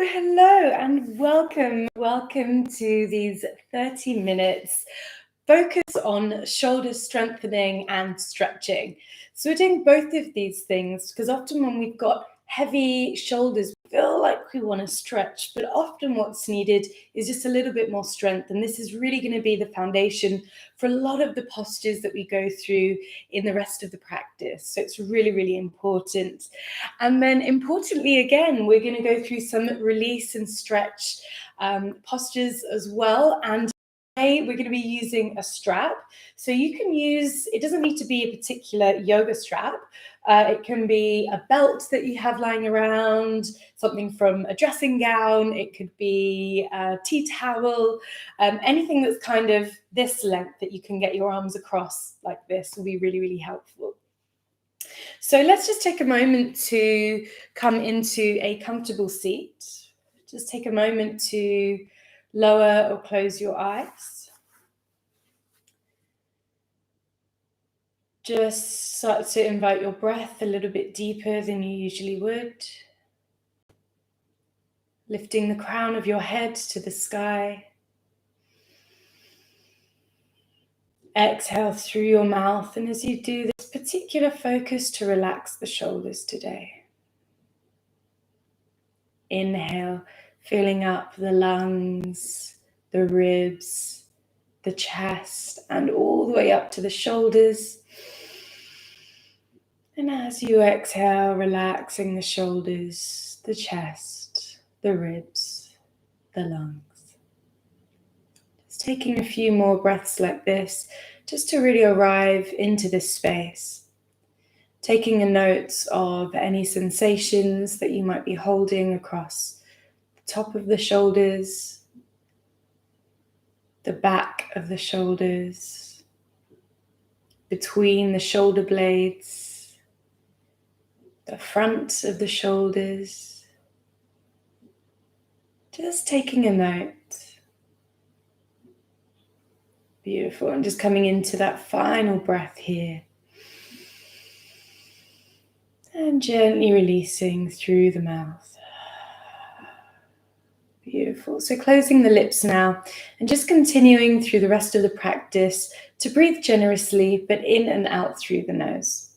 Hello, and welcome to these 30 minutes focus on shoulder strengthening and stretching. So we're doing both of these things because often when we've got heavy shoulders, we feel like we want to stretch, but often what's needed is just a little bit more strength. And this is really going to be the foundation for a lot of the postures that we go through in the rest of the practice. So it's really, really important. And then importantly, again, we're going to go through some release and stretch postures as well. And today we're going to be using a strap. So you can use, it doesn't need to be a particular yoga strap. It can be a belt that you have lying around, something from a dressing gown. It could be a tea towel, anything that's kind of this length that you can get your arms across like this will be really, really helpful. So let's just take a moment to come into a comfortable seat. Just take a moment to lower or close your eyes. Just start to invite your breath a little bit deeper than you usually would. Lifting the crown of your head to the sky. Exhale through your mouth, and as you do this, particular focus to relax the shoulders today. Inhale, filling up the lungs, the ribs, the chest, and all the way up to the shoulders. And as you exhale, relaxing the shoulders, the chest, the ribs, the lungs. Just taking a few more breaths like this, just to really arrive into this space. Taking a note of any sensations that you might be holding across the top of the shoulders, the back of the shoulders, between the shoulder blades, the front of the shoulders. Just taking a note. Beautiful. And just coming into that final breath here. And gently releasing through the mouth. Beautiful. So closing the lips now and just continuing through the rest of the practice to breathe generously, but in and out through the nose.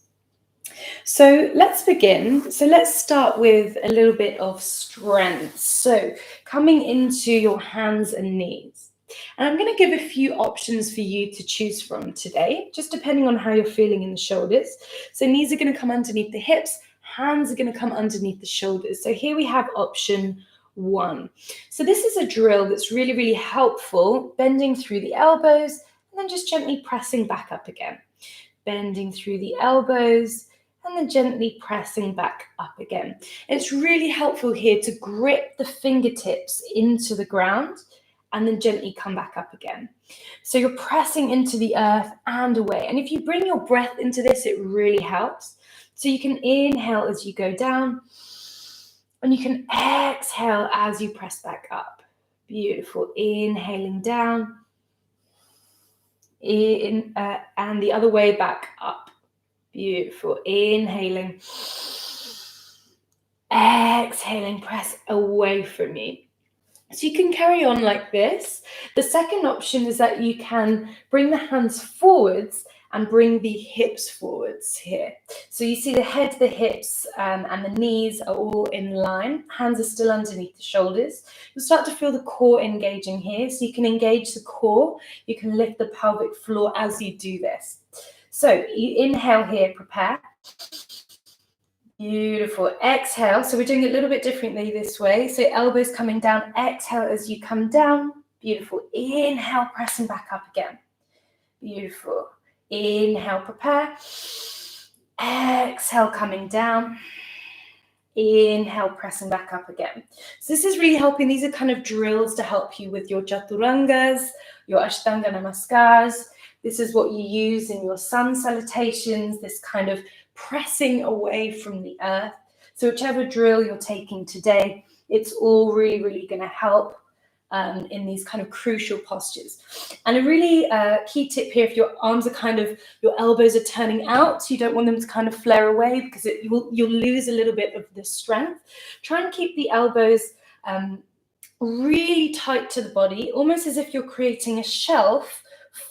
So let's begin. So let's start with a little bit of strength. So coming into your hands and knees. And I'm going to give a few options for you to choose from today, just depending on how you're feeling in the shoulders. So knees are going to come underneath the hips, hands are going to come underneath the shoulders. So here we have option 1. So this is a drill that's really, really helpful, bending through the elbows and then just gently pressing back up again. Bending through the elbows and then gently pressing back up again. It's really helpful here to grip the fingertips into the ground and then gently come back up again. So you're pressing into the earth and away. And if you bring your breath into this, it really helps. So you can inhale as you go down, and you can exhale as you press back up. Beautiful. Inhaling down, and the other way back up. Beautiful. Inhaling, exhaling, press away from you. So you can carry on like this. The second option is that you can bring the hands forwards and bring the hips forwards here. So you see the head, the hips, and the knees are all in line. Hands are still underneath the shoulders. You'll start to feel the core engaging here. So you can engage the core. You can lift the pelvic floor as you do this. So you inhale here, prepare. Beautiful. Exhale. So we're doing it a little bit differently this way. So elbows coming down. Exhale as you come down. Beautiful. Inhale, pressing back up again. Beautiful. Inhale, prepare. Exhale, coming down. Inhale, pressing back up again. So this is really helping. These are kind of drills to help you with your chaturangas, your ashtanga namaskars. This is what you use in your sun salutations, this kind of pressing away from the earth. So whichever drill you're taking today, it's all really, really going to help in these kind of crucial postures. And a really key tip here, if your arms are kind of, your elbows are turning out, so you don't want them to kind of flare away because you'll lose a little bit of the strength. Try and keep the elbows really tight to the body, almost as if you're creating a shelf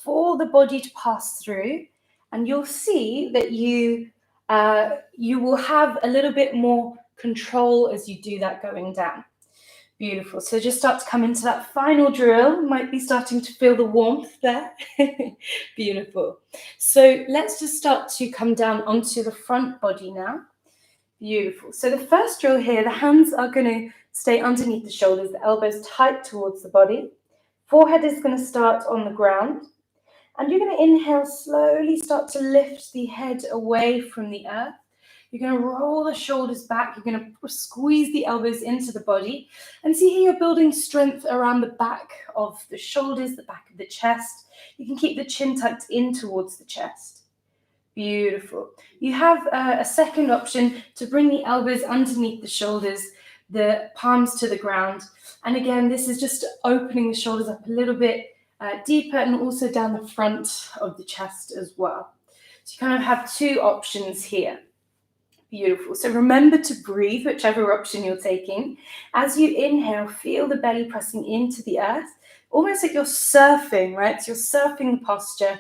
for the body to pass through. And you'll see that you will have a little bit more control as you do that going down. Beautiful. So just start to come into that final drill. Might be starting to feel the warmth there. Beautiful. So let's just start to come down onto the front body now. Beautiful. So the first drill here, the hands are going to stay underneath the shoulders, the elbows tight towards the body. Forehead is going to start on the ground. And you're going to inhale, slowly start to lift the head away from the earth. You're going to roll the shoulders back. You're going to squeeze the elbows into the body. And see here you're building strength around the back of the shoulders, the back of the chest. You can keep the chin tucked in towards the chest. Beautiful. You have a second option to bring the elbows underneath the shoulders, the palms to the ground. And again, this is just opening the shoulders up a little bit deeper and also down the front of the chest as well. So you kind of have two options here. Beautiful. So remember to breathe, whichever option you're taking. As you inhale, feel the belly pressing into the earth, almost like you're surfing, right? So you're surfing the posture.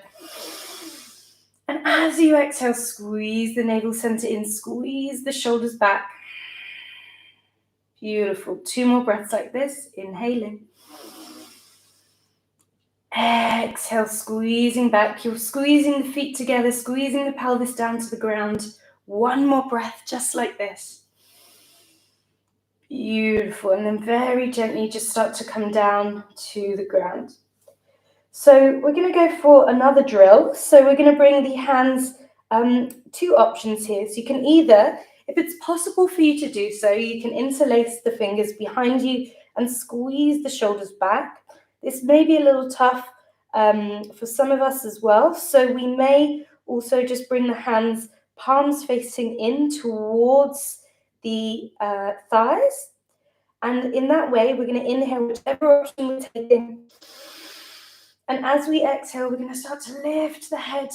And as you exhale, squeeze the navel center in, squeeze the shoulders back. Beautiful. 2 more breaths like this. Inhaling. Exhale, squeezing back. You're squeezing the feet together, squeezing the pelvis down to the ground. 1 more breath, just like this. Beautiful. And then very gently just start to come down to the ground. So we're going to go for another drill. So we're going to bring the hands, 2 options here. So you can either, if it's possible for you to do so, you can interlace the fingers behind you and squeeze the shoulders back. This may be a little tough for some of us as well. So we may also just bring the hands, palms facing in towards the thighs. And in that way, we're going to inhale whichever option we're taking. And as we exhale, we're going to start to lift the head.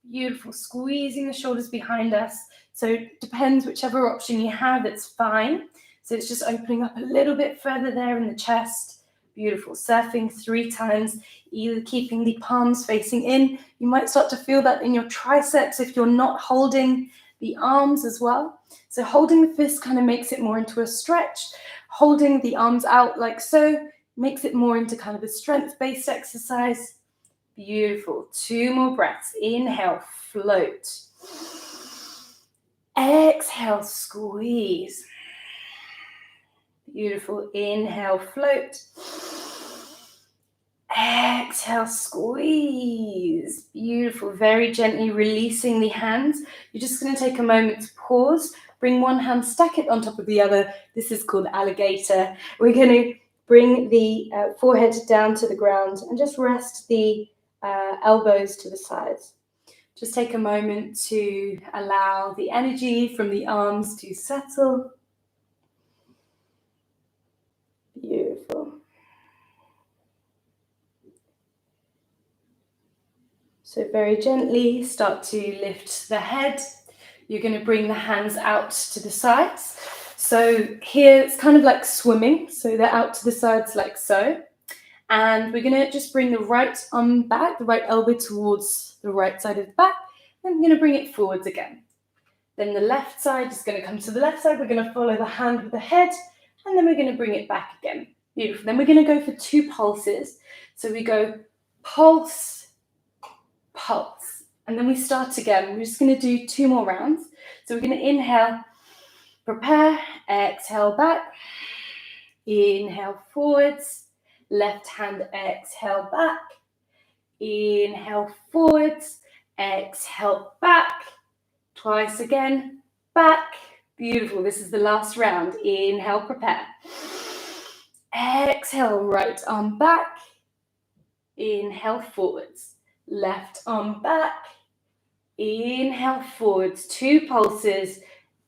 Beautiful. Squeezing the shoulders behind us. So it depends whichever option you have, it's fine. So it's just opening up a little bit further there in the chest. Beautiful. Surfing 3 times, either keeping the palms facing in. You might start to feel that in your triceps if you're not holding the arms as well. So holding the fist kind of makes it more into a stretch. Holding the arms out like so makes it more into kind of a strength-based exercise. Beautiful. 2 more breaths. Inhale, float. Exhale, squeeze. Beautiful. Inhale, float. Exhale, squeeze. Beautiful. Very gently releasing the hands. You're just going to take a moment to pause. Bring one hand, stack it on top of the other. This is called alligator. We're going to bring the forehead down to the ground and just rest the elbows to the sides. Just take a moment to allow the energy from the arms to settle. Beautiful. So very gently start to lift the head. You're going to bring the hands out to the sides. So here it's kind of like swimming. So they're out to the sides like so. And we're going to just bring the right arm back, the right elbow towards the right side of the back. And we're going to bring it forwards again. Then the left side is going to come to the left side. We're going to follow the hand with the head. And then we're going to bring it back again. Beautiful. Then we're going to go for 2 pulses. So we go pulse, pulse. And then we start again. We're just going to do 2 more rounds. So we're going to inhale, prepare, exhale back, inhale forwards. Left hand, exhale back, inhale forwards, exhale back, twice again, back. Beautiful. This is the last round. Inhale, prepare. Exhale, right arm back, inhale forwards, left arm back, inhale forwards, 2 pulses,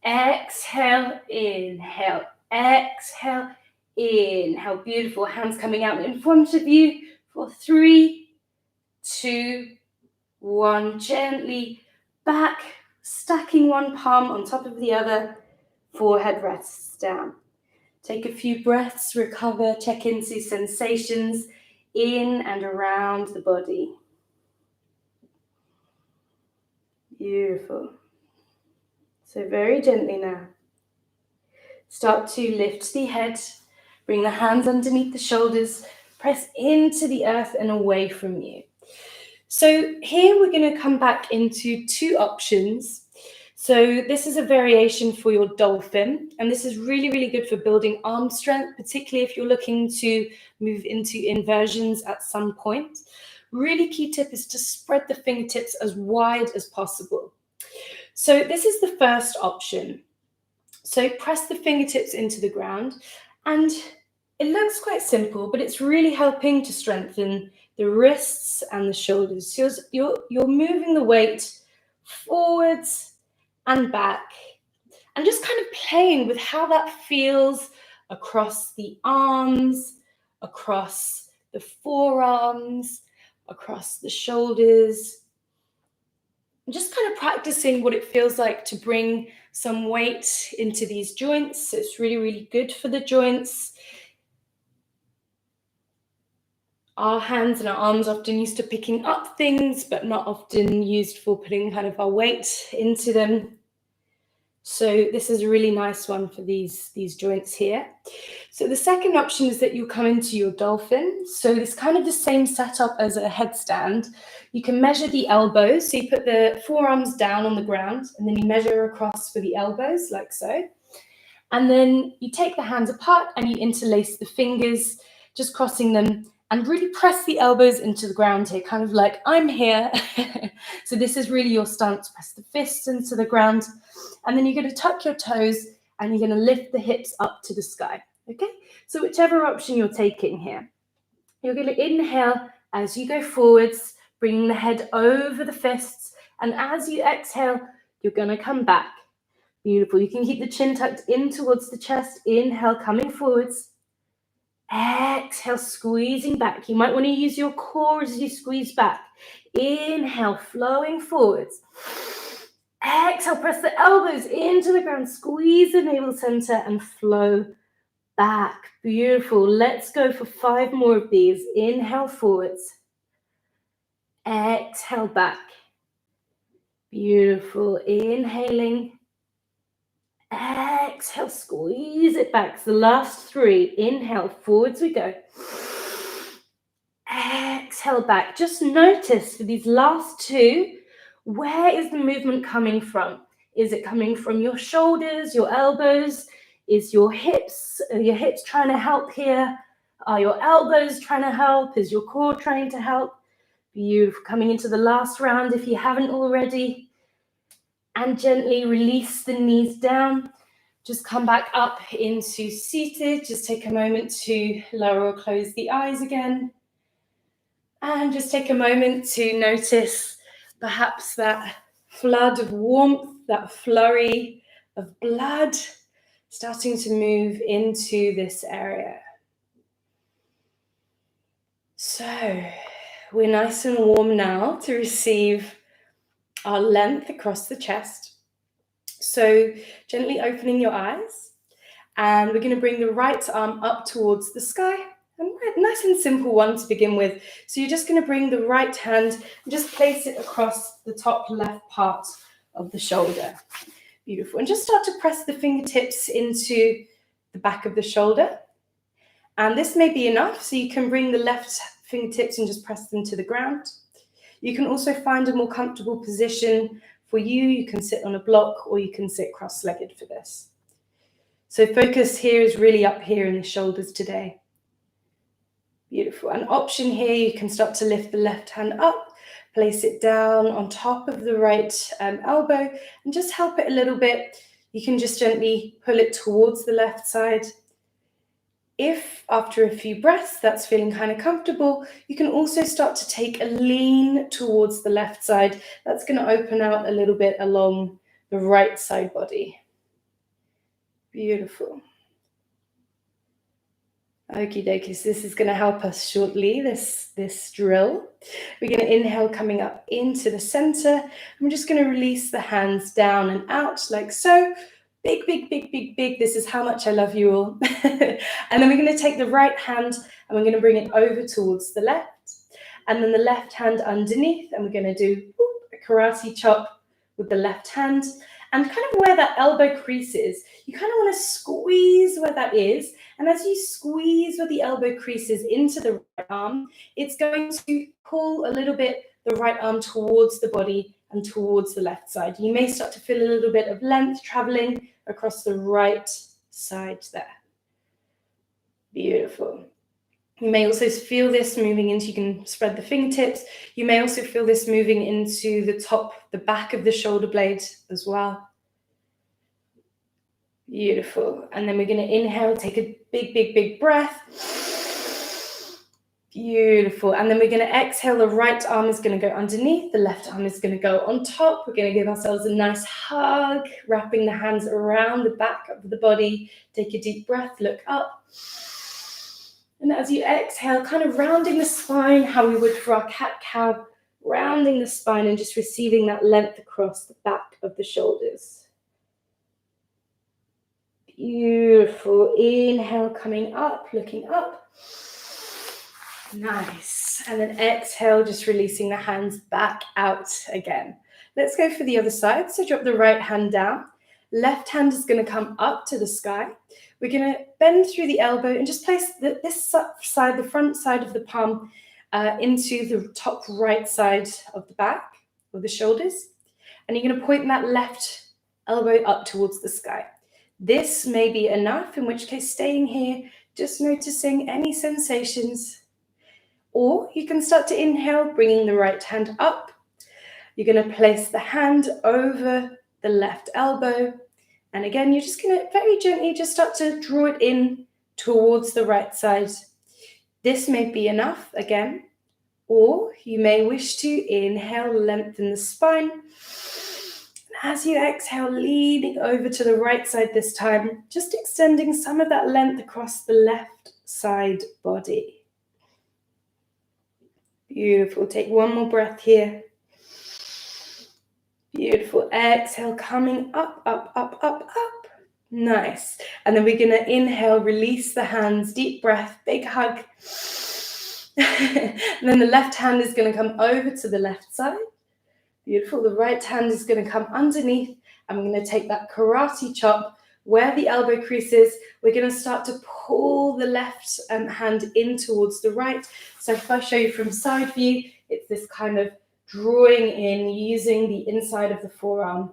exhale, inhale, exhale, inhale. Beautiful. Hands coming out in front of you for 3, 2, 1. Gently back, stacking one palm on top of the other. Forehead rests down. Take a few breaths, recover, check into sensations in and around the body. Beautiful. So very gently now, start to lift the head, bring the hands underneath the shoulders, press into the earth and away from you. So here we're going to come back into two options. So this is a variation for your dolphin, and this is really, really good for building arm strength, particularly if you're looking to move into inversions at some point. Really key tip is to spread the fingertips as wide as possible. So this is the first option. So press the fingertips into the ground, and it looks quite simple, but it's really helping to strengthen the wrists and the shoulders. So you're moving the weight forwards and back, and just kind of playing with how that feels across the arms, across the forearms, across the shoulders. Just kind of practicing what it feels like to bring some weight into these joints. It's really, really good for the joints. Our hands and our arms are often used to picking up things, but not often used for putting kind of our weight into them. So this is a really nice one for these joints here. So the second option is that you come into your dolphin. So it's kind of the same setup as a headstand. You can measure the elbows. So you put the forearms down on the ground, and then you measure across for the elbows, like so. And then you take the hands apart and you interlace the fingers, just crossing them, and really press the elbows into the ground here, kind of like I'm here. So this is really your stance. Press the fists into the ground, and then you're going to tuck your toes and you're going to lift the hips up to the sky. Okay, so whichever option you're taking here, you're going to inhale as you go forwards, bringing the head over the fists, and as you exhale, you're going to come back. Beautiful. You can keep the chin tucked in towards the chest. Inhale, coming forwards. Exhale, squeezing back. You might want to use your core as you squeeze back. Inhale, flowing forwards. Exhale, press the elbows into the ground. Squeeze the navel center and flow back. Beautiful. Let's go for 5 more of these. Inhale, forwards. Exhale, back. Beautiful. Inhaling. Exhale, squeeze it back. It's the last 3. Inhale, forwards we go. Exhale, back. Just notice for these last 2, where is the movement coming from? Is it coming from your shoulders, your elbows? Is your hips? Are your hips trying to help here? Are your elbows trying to help? Is your core trying to help? Beautiful. Coming into the last round if you haven't already. And gently release the knees down. Just come back up into seated. Just take a moment to lower or close the eyes again. And just take a moment to notice perhaps that flood of warmth, that flurry of blood starting to move into this area. So we're nice and warm now to receive our length across the chest. So gently opening your eyes, and we're going to bring the right arm up towards the sky. And nice and simple one to begin with. So you're just going to bring the right hand and just place it across the top left part of the shoulder. Beautiful. And just start to press the fingertips into the back of the shoulder. And this may be enough, so you can bring the left fingertips and just press them to the ground. You can also find a more comfortable position for you. You can sit on a block or you can sit cross-legged for this. So focus here is really up here in the shoulders today. Beautiful. An option here, you can start to lift the left hand up, place it down on top of the right elbow, and just help it a little bit. You can just gently pull it towards the left side. If after a few breaths that's feeling kind of comfortable, you can also start to take a lean towards the left side. That's going to open out a little bit along the right side body. Beautiful. Okie dokie, so this is going to help us shortly, this drill. We're going to inhale coming up into the center. I'm just going to release the hands down and out like so. Big, big, big, big, big. This is how much I love you all. And then we're going to take the right hand and we're going to bring it over towards the left. And then the left hand underneath. And we're going to do a karate chop with the left hand. And kind of where that elbow crease is, you kind of want to squeeze where that is. And as you squeeze where the elbow crease is into the right arm, it's going to pull a little bit the right arm towards the body and towards the left side. You may start to feel a little bit of length traveling across the right side there. Beautiful. You may also feel this moving into, you can spread the fingertips. You may also feel this moving into the top, the back of the shoulder blade as well. Beautiful. And then we're going to inhale, take a big, big, big breath. Beautiful. And then we're going to exhale. The right arm is going to go underneath. The left arm is going to go on top. We're going to give ourselves a nice hug, wrapping the hands around the back of the body. Take a deep breath, look up. And as you exhale, kind of rounding the spine, how we would for our cat-cow, rounding the spine and just receiving that length across the back of the shoulders. Beautiful. Inhale, coming up, looking up. Nice. And then exhale, just releasing the hands back out again. Let's go for the other side. So drop the right hand down. Left hand is going to come up to the sky. We're going to bend through the elbow and just place this side, the front side of the palm, into the top right side of the back or the shoulders. And you're going to point that left elbow up towards the sky. This may be enough, in which case staying here, just noticing any sensations. Or you can start to inhale, bringing the right hand up. You're going to place the hand over the left elbow. And again, you're just going to very gently just start to draw it in towards the right side. This may be enough again. Or you may wish to inhale, lengthen the spine. As you exhale, leaning over to the right side this time, just extending some of that length across the left side body. Beautiful. Take one more breath here. Beautiful. Exhale, coming up, up, up, up, up. Nice. And then we're going to inhale, release the hands, deep breath, big hug. And then the left hand is going to come over to the left side. Beautiful. The right hand is going to come underneath, and we're going to take that karate chop where the elbow crease is. We're going to start to pull the left hand in towards the right. So if I show you from side view, it's this kind of drawing in using the inside of the forearm.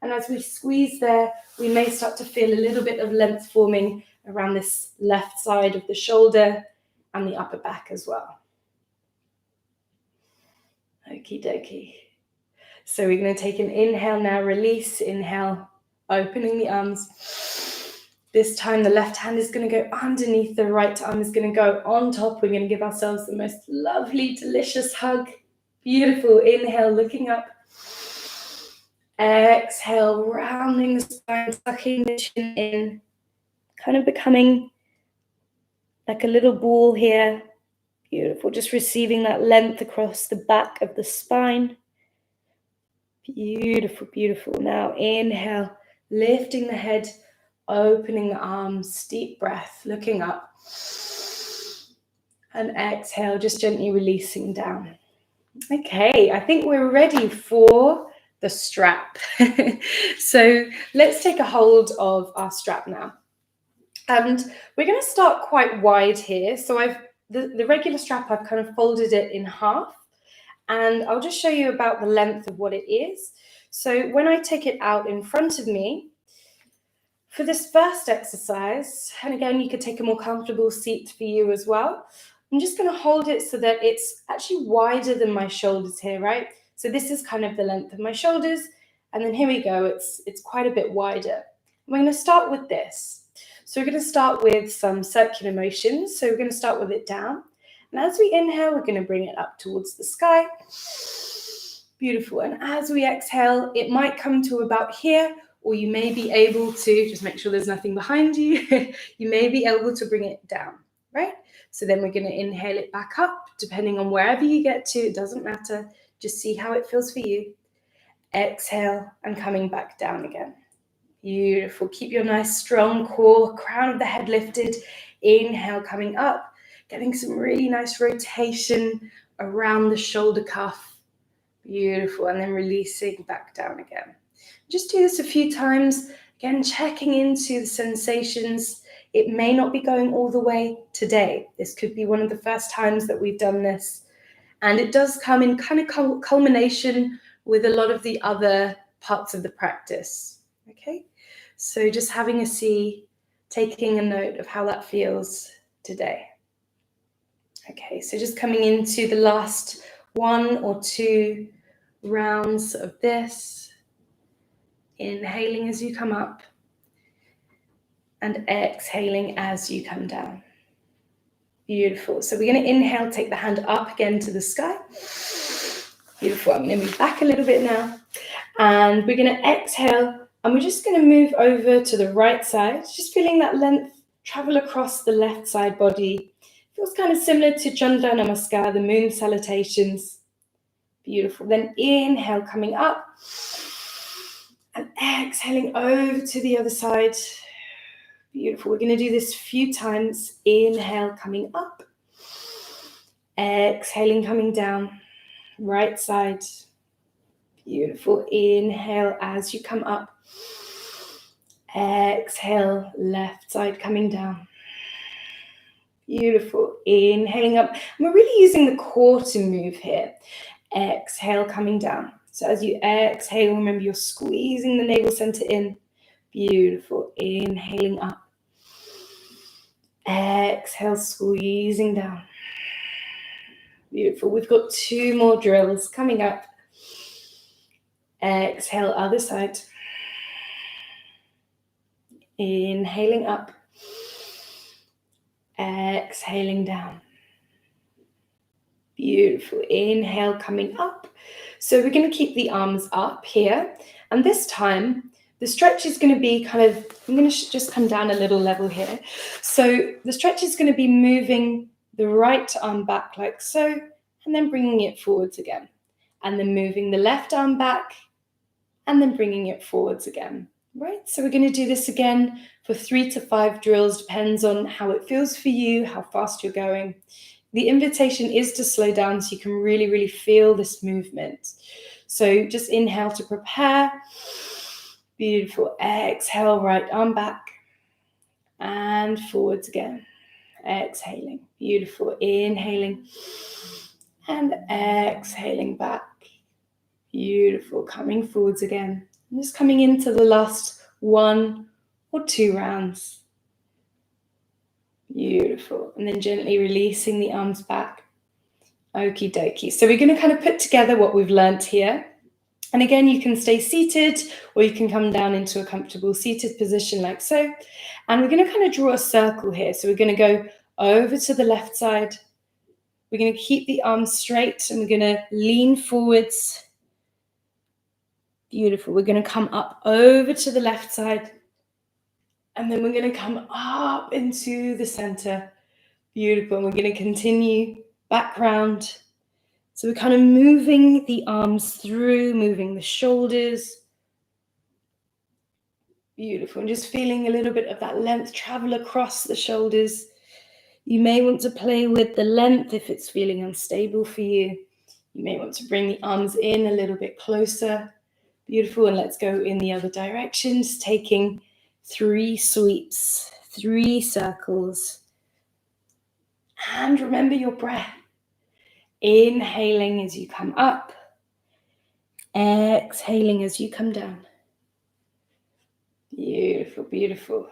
And as we squeeze there, we may start to feel a little bit of length forming around this left side of the shoulder and the upper back as well. Okie dokie. So we're going to take an inhale now, release, inhale, opening the arms. This time the left hand is going to go underneath, the right arm is going to go on top. We're going to give ourselves the most lovely, delicious hug. Beautiful. Inhale, looking up. Exhale, rounding the spine, tucking the chin in, kind of becoming like a little ball here. Beautiful. Just receiving that length across the back of the spine. Beautiful, beautiful. Now inhale, lifting the head, opening the arms, deep breath, looking up. And exhale, just gently releasing down. Okay, I think we're ready for the strap. So let's take a hold of our strap now. And we're going to start quite wide here. So the regular strap, I've kind of folded it in half. And I'll just show you about the length of what it is. So when I take it out in front of me, for this first exercise, and again, you could take a more comfortable seat for you as well, I'm just going to hold it so that it's actually wider than my shoulders here, right? So this is kind of the length of my shoulders. And then here we go, it's quite a bit wider. We're going to start with this. So we're going to start with some circular motions. So we're going to start with it down. And as we inhale, we're going to bring it up towards the sky. Beautiful. And as we exhale, it might come to about here, or you may be able to, just make sure there's nothing behind you, you may be able to bring it down, right? So then we're going to inhale it back up, depending on wherever you get to, it doesn't matter. Just see how it feels for you. Exhale and coming back down again. Beautiful. Keep your nice strong core, crown of the head lifted. Inhale, coming up, getting some really nice rotation around the shoulder cuff. Beautiful. And then releasing back down again. Just do this a few times. Again, checking into the sensations. It may not be going all the way today. This could be one of the first times that we've done this. And it does come in kind of culmination with a lot of the other parts of the practice. Okay, so just having a see, taking a note of how that feels today. Okay, so just coming into the last 1 or 2 rounds of this. Inhaling as you come up and exhaling as you come down. Beautiful. So we're going to inhale, take the hand up again to the sky. Beautiful. I'm going to move back a little bit now. And we're going to exhale, and we're just going to move over to the right side, just feeling that length travel across the left side body. Feels kind of similar to Chandra Namaskar, the moon salutations. Beautiful. Then inhale, coming up, and exhaling over to the other side. Beautiful. We're going to do this a few times. Inhale, coming up. Exhaling, coming down. Right side. Beautiful. Inhale as you come up. Exhale, left side coming down. Beautiful. Inhaling up. And we're really using the core to move here. Exhale, coming down. So as you exhale, remember you're squeezing the navel center in. Beautiful. Inhaling up. Exhale, squeezing down. Beautiful. We've got 2 more drills coming up. Exhale, other side. Inhaling up. Exhaling down. Beautiful. Inhale, coming up. So we're going to keep the arms up here. And this time, the stretch is going to be kind of, I'm going to just come down a little level here. So the stretch is going to be moving the right arm back like so, and then bringing it forwards again. And then moving the left arm back, and then bringing it forwards again. Right? So we're going to do this again for 3 to 5 drills, depends on how it feels for you, how fast you're going. The invitation is to slow down so you can really, really feel this movement. So just inhale to prepare. Beautiful. Exhale, right arm back and forwards again. Exhaling. Beautiful. Inhaling and exhaling back. Beautiful. Coming forwards again. And just coming into the last 1 or 2 rounds. Beautiful. And then gently releasing the arms back. Okie dokie. So we're going to kind of put together what we've learnt here. And again, you can stay seated or you can come down into a comfortable seated position like so. And we're going to kind of draw a circle here. So we're going to go over to the left side. We're going to keep the arms straight and we're going to lean forwards. Beautiful. We're going to come up over to the left side. And then we're going to come up into the center. Beautiful. And we're going to continue back round. So we're kind of moving the arms through, moving the shoulders. Beautiful. And just feeling a little bit of that length travel across the shoulders. You may want to play with the length if it's feeling unstable for you. You may want to bring the arms in a little bit closer. Beautiful. And let's go in the other direction, just taking 3 sweeps, 3 circles. And remember your breath. Inhaling as you come up. Exhaling as you come down. Beautiful, beautiful.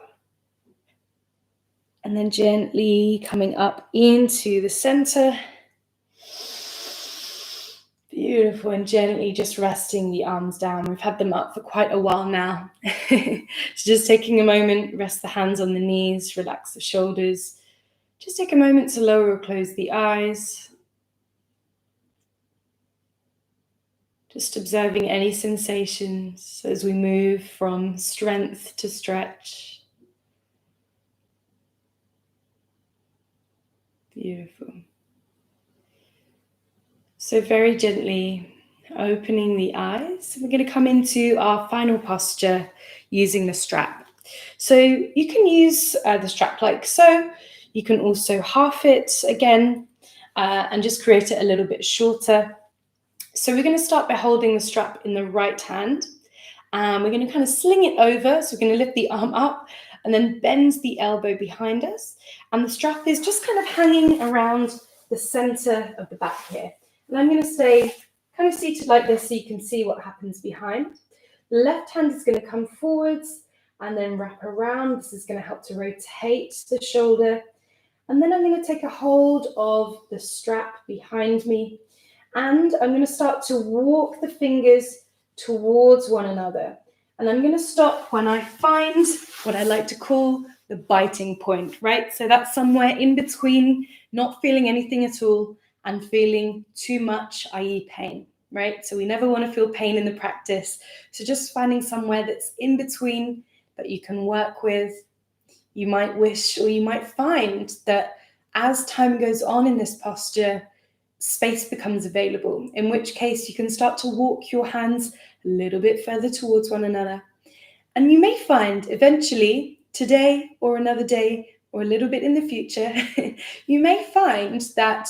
And then gently coming up into the center. Beautiful. And gently just resting the arms down. We've had them up for quite a while now. So just taking a moment, rest the hands on the knees, relax the shoulders. Just take a moment to lower or close the eyes. Just observing any sensations as we move from strength to stretch. Beautiful. So very gently opening the eyes. We're going to come into our final posture using the strap. So you can use the strap like so. You can also half it again and just create it a little bit shorter. So we're going to start by holding the strap in the right hand. And we're going to kind of sling it over. So we're going to lift the arm up and then bend the elbow behind us. And the strap is just kind of hanging around the center of the back here. And I'm going to stay kind of seated like this so you can see what happens behind. The left hand is going to come forwards and then wrap around. This is going to help to rotate the shoulder. And then I'm going to take a hold of the strap behind me. And I'm going to start to walk the fingers towards one another. And I'm going to stop when I find what I like to call the biting point, right? So that's somewhere in between not feeling anything at all and feeling too much, i.e. pain, right? So we never want to feel pain in the practice. So just finding somewhere that's in between that you can work with. You might wish, or you might find that as time goes on in this posture, space becomes available, in which case you can start to walk your hands a little bit further towards one another. And you may find eventually, today or another day, or a little bit in the future, you may find that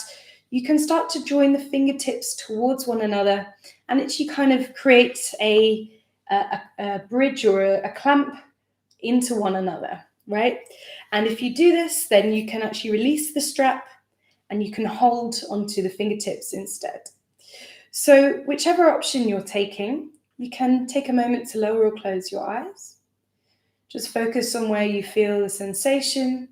you can start to join the fingertips towards one another and actually kind of create a bridge or a clamp into one another, right? And if you do this, then you can actually release the strap and you can hold onto the fingertips instead. So whichever option you're taking, you can take a moment to lower or close your eyes. Just focus on where you feel the sensation,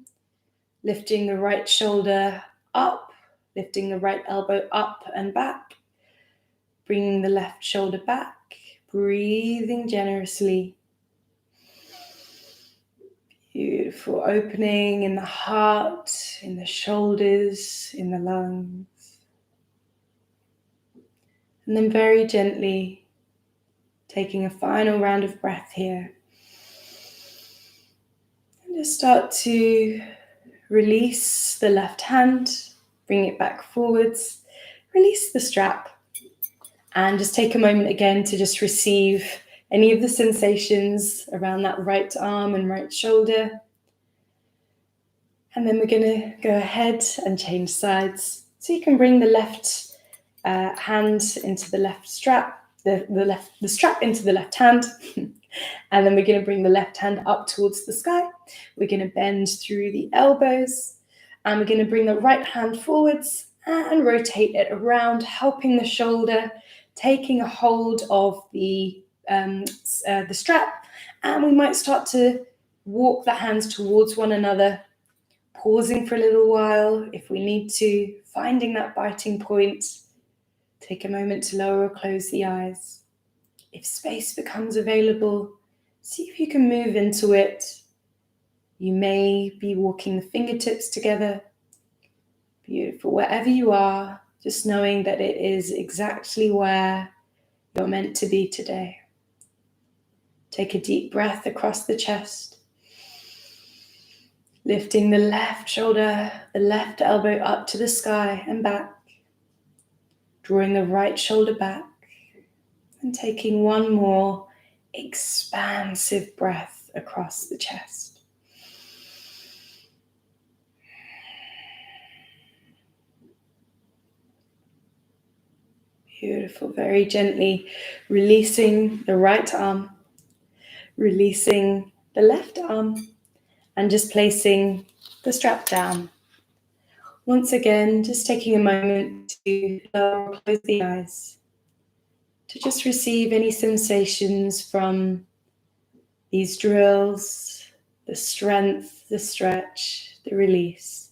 lifting the right shoulder up, lifting the right elbow up and back, bringing the left shoulder back, breathing generously. Beautiful opening in the heart, in the shoulders, in the lungs. And then very gently taking a final round of breath here. And just start to release the left hand, bring it back forwards, release the strap, and just take a moment again to just receive any of the sensations around that right arm and right shoulder. And then we're going to go ahead and change sides. So you can bring the left hand into the left strap, the strap into the left hand. And then we're going to bring the left hand up towards the sky. We're going to bend through the elbows. And we're going to bring the right hand forwards and rotate it around, helping the shoulder, taking a hold of the strap. And we might start to walk the hands towards one another, pausing for a little while if we need to, finding that biting point. Take a moment to lower or close the eyes. If space becomes available, see if you can move into it. You may be walking the fingertips together. Beautiful. Wherever you are, just knowing that it is exactly where you're meant to be today. Take a deep breath across the chest. Lifting the left shoulder, the left elbow up to the sky and back. Drawing the right shoulder back. And taking one more expansive breath across the chest. Beautiful. Very gently releasing the right arm, releasing the left arm, and just placing the strap down. Once again, just taking a moment to lower or close the eyes, to just receive any sensations from these drills, the strength, the stretch, the release,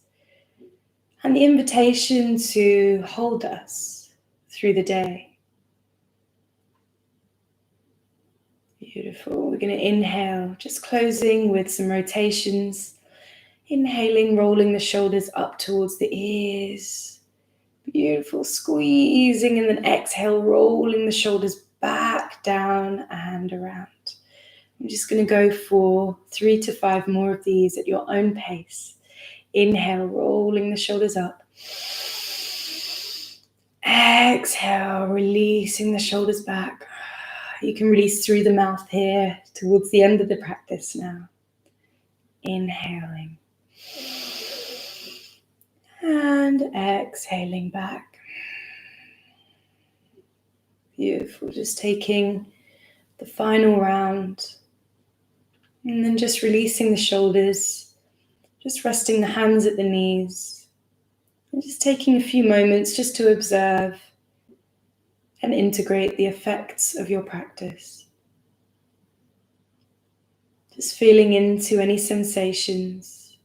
and the invitation to hold us through the day. Beautiful. We're going to inhale, just closing with some rotations. Inhaling, rolling the shoulders up towards the ears. Beautiful. Squeezing, and then exhale, rolling the shoulders back, down, and around. I'm just going to go for 3 to 5 more of these at your own pace. Inhale, rolling the shoulders up. Exhale, releasing the shoulders back. You can release through the mouth here towards the end of the practice now. Inhaling. And exhaling back. Beautiful. Just taking the final round. And then just releasing the shoulders. Just resting the hands at the knees. And just taking a few moments just to observe and integrate the effects of your practice. Just feeling into any sensations.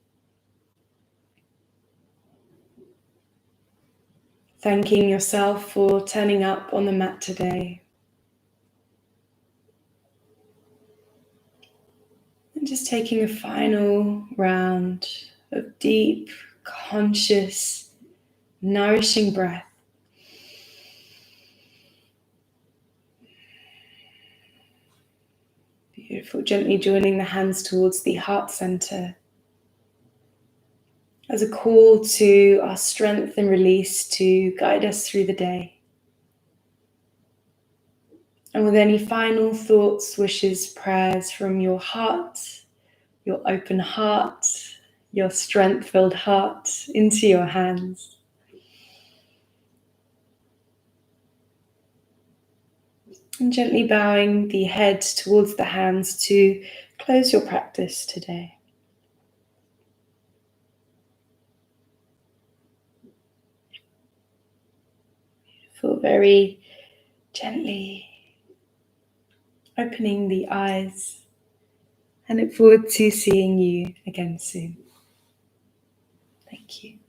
Thanking yourself for turning up on the mat today. And just taking a final round of deep, conscious, nourishing breath. Beautiful. Gently joining the hands towards the heart center as a call to our strength and release to guide us through the day. And with any final thoughts, wishes, prayers from your heart, your open heart, your strength-filled heart into your hands. And gently bowing the head towards the hands to close your practice today. Feel very gently opening the eyes and look forward to seeing you again soon. Thank you.